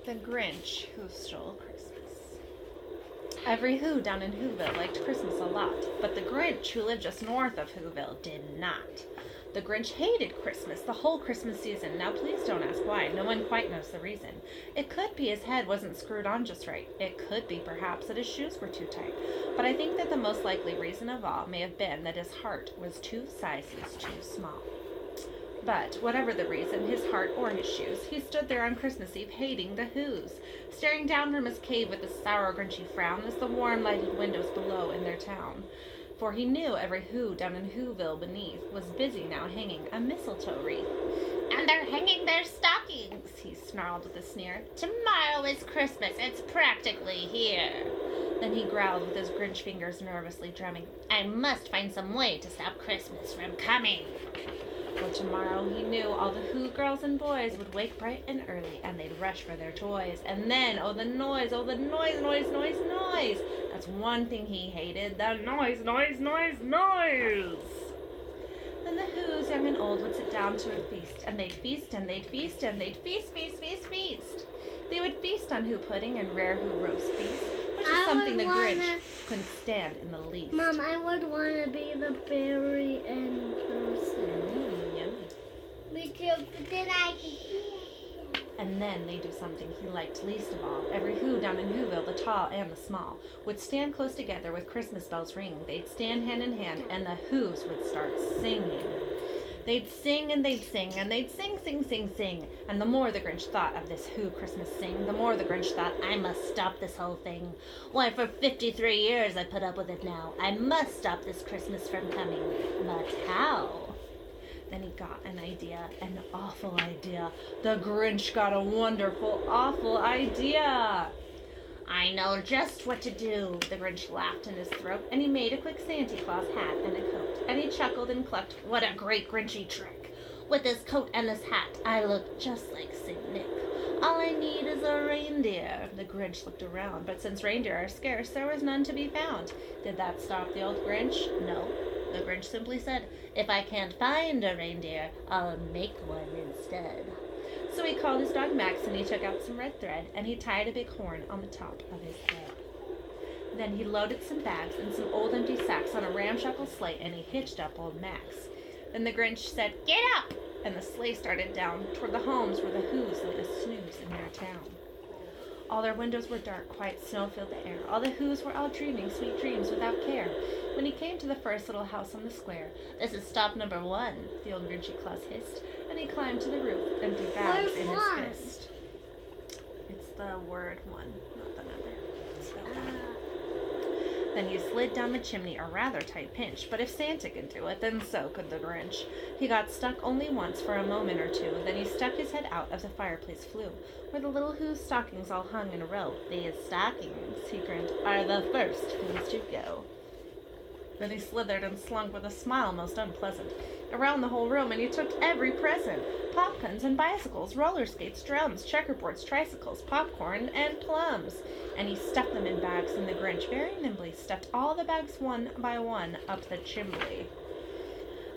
The Grinch Who Stole Christmas. Every Who down in Whoville liked Christmas a lot, but the Grinch, who lived just north of Whoville, did not. The Grinch hated Christmas, the whole Christmas season. Now please don't ask why. No one quite knows the reason. It could be his head wasn't screwed on just right. It could be, perhaps, that his shoes were too tight. But I think that the most likely reason of all may have been that his heart was 2 sizes too small. But, whatever the reason, his heart or his shoes, he stood there on Christmas Eve hating the Whos, staring down from his cave with a sour, grinchy frown as the warm, lighted windows below in their town. For he knew every Who down in Whoville beneath was busy now hanging a mistletoe wreath. "And they're hanging their stockings," he snarled with a sneer. "Tomorrow is Christmas, it's practically here." Then he growled with his Grinch fingers nervously drumming, "I must find some way to stop Christmas from coming." Well, tomorrow he knew all the Who girls and boys would wake bright and early, and they'd rush for their toys. And then, oh the noise, noise, noise. That's one thing he hated, the noise. Then the Whos, young and old, would sit down to a feast, and they'd feast, and they'd feast, and they'd feast. They would feast on Who pudding and rare Who roast beef, which is something the Grinch couldn't stand in the least. Mom, I would want to be the very end person. Because then I can hear. And then they do something he liked least of all. Every Who down in Whoville, the tall and the small, would stand close together with Christmas bells ringing. They'd stand hand in hand, and the Whos would start singing. They'd sing and they'd sing, and they'd sing. And the more the Grinch thought of this Who Christmas sing, the more the Grinch thought, "I must stop this whole thing. Why, for 53 years I put up with it now. I must stop this Christmas from coming. But how?" Then he got an idea, an awful idea. The Grinch got a wonderful, awful idea. "I know just what to do," the Grinch laughed in his throat, and he made a quick Santa Claus hat and a coat, and he chuckled and clucked, "What a great Grinchy trick! With this coat and this hat, I look just like St. Nick. All I need is a reindeer." The Grinch looked around, but since reindeer are scarce, there was none to be found. Did that stop the old Grinch? No. The Grinch simply said, "If I can't find a reindeer, I'll make one instead." So he called his dog Max, and he took out some red thread, and he tied a big horn on the top of his head. Then he loaded some bags and some old empty sacks on a ramshackle sleigh, and he hitched up old Max. Then the Grinch said, "Get up!" and the sleigh started down toward the homes where the Whos lay a snooze in their town. All their windows were dark, quiet snow filled the air. All the Whos were all dreaming sweet dreams without care. When he came to the first little house on the square, "This is stop number 1, the old Grinchy Claus hissed, and he climbed to the roof, empty bags in his fist. It's the word 1, not the number. Spelled out. Then he slid down the chimney, a rather tight pinch, but if Santa could do it, then so could the Grinch. He got stuck only once for a moment or two, then he stuck his head out of the fireplace flue, where the little Who's stockings all hung in a row. "These stockings," he grinned, "are the first Who's to go." Then he slithered and slunk with a smile most unpleasant around the whole room, and he took every present: popguns and bicycles, roller skates, drums, checkerboards, tricycles, popcorn, and plums. And he stuffed them in bags, and the Grinch very nimbly stuffed all the bags one by one up the chimney.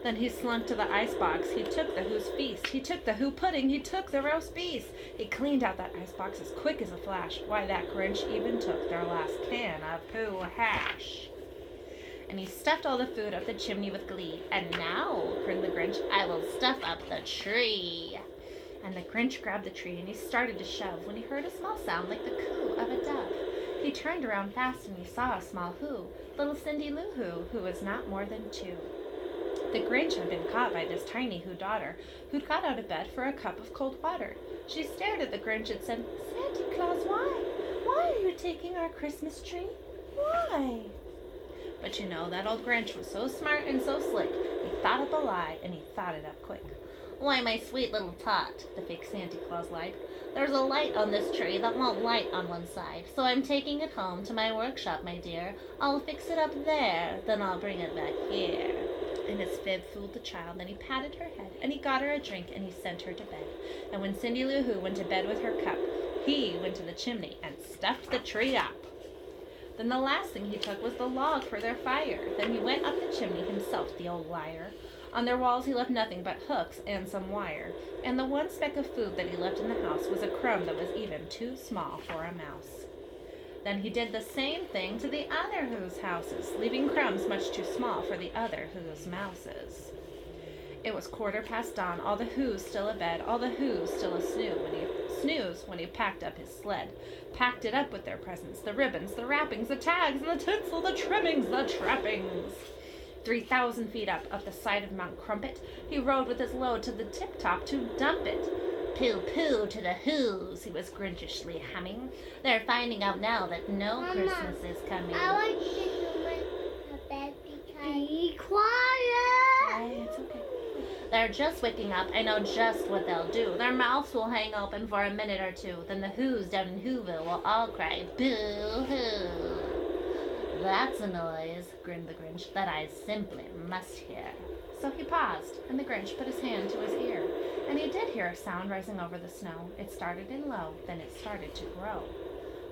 Then he slunk to the icebox. He took the Who's feast. He took the Who pudding. He took the roast beef. He cleaned out that icebox as quick as a flash. Why, that Grinch even took their last can of Who hash. And he stuffed all the food up the chimney with glee. "And now," grinned the Grinch, "I will stuff up the tree." And the Grinch grabbed the tree, and he started to shove when he heard a small sound like the coo of a dove. He turned around fast, and he saw a small Who, little Cindy Lou who was not more than 2. The Grinch had been caught by this tiny Who daughter, who'd got out of bed for a cup of cold water. She stared at the Grinch and said, "Santa Claus, why are you taking our Christmas tree? Why?" But you know, that old Grinch was so smart and so slick, he thought up a lie, and he thought it up quick. "Why, my sweet little tot," the fake Santa Claus lied, "there's a light on this tree that won't light on one side, so I'm taking it home to my workshop, my dear. I'll fix it up there, then I'll bring it back here." And his fib fooled the child, then he patted her head, and he got her a drink, and he sent her to bed. And when Cindy Lou Who went to bed with her cup, he went to the chimney and stuffed the tree up. Then the last thing he took was the log for their fire. Then he went up the chimney himself, the old liar. On their walls he left nothing but hooks and some wire, and the one speck of food that he left in the house was a crumb that was even too small for a mouse. Then he did the same thing to the other Who's houses, leaving crumbs much too small for the other Who's mouses. It was 1/4 dawn, all the Who's still abed, all the Who's still snooze when he packed up his sled. Packed it up with their presents, the ribbons, the wrappings, the tags, and the tinsel, the trimmings, the trappings. 3,000 feet up the side of Mount Crumpet, he rode with his load to the tip-top to dump it. Pooh-pooh to the Who's, he was grinchishly humming. They're finding out now that no Mama, Christmas is coming. I want you to do my bed because... Be quiet! It's okay. They're just waking up. I know just what they'll do. Their mouths will hang open for a minute or two. Then the Who's down in Whoville will all cry, boo-hoo. That's a noise, grinned the Grinch, that I simply must hear. So he paused, and the Grinch put his hand to his ear, and he did hear a sound rising over the snow. It started in low, then it started to grow.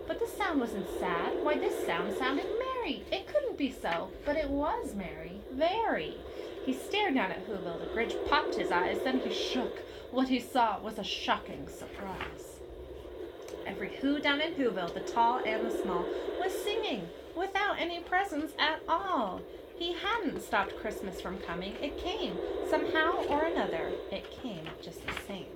But the sound wasn't sad. Why, this sound sounded merry. It couldn't be so, but it was merry, very. He stared down at Whoville. The Grinch popped his eyes, then he shook. What he saw was a shocking surprise. Every Who down in Whoville, the tall and the small, was singing, without any presents at all. He hadn't stopped Christmas from coming. It came, somehow or another. It came just the same.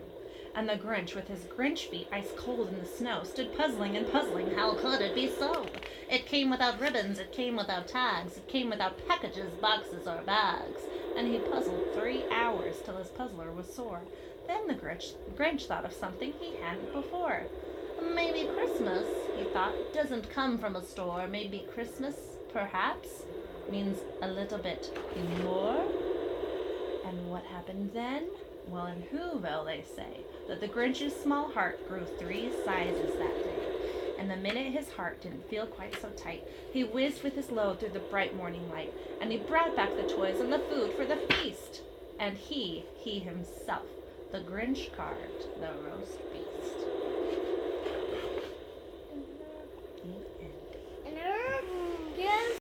And the Grinch, with his Grinch feet ice cold in the snow, stood puzzling and puzzling. How could it be so? It came without ribbons, it came without tags, it came without packages, boxes, or bags. And he puzzled 3 hours till his puzzler was sore. Then the Grinch thought of something he hadn't before. Maybe Christmas, he thought, doesn't come from a store. Maybe Christmas, perhaps, means a little bit more. And what happened then? Well, in Whoville, they say that the Grinch's small heart grew 3 sizes that day. And the minute his heart didn't feel quite so tight, he whizzed with his load through the bright morning light, and he brought back the toys and the food for the feast. And he himself, the Grinch, carved the roast beef.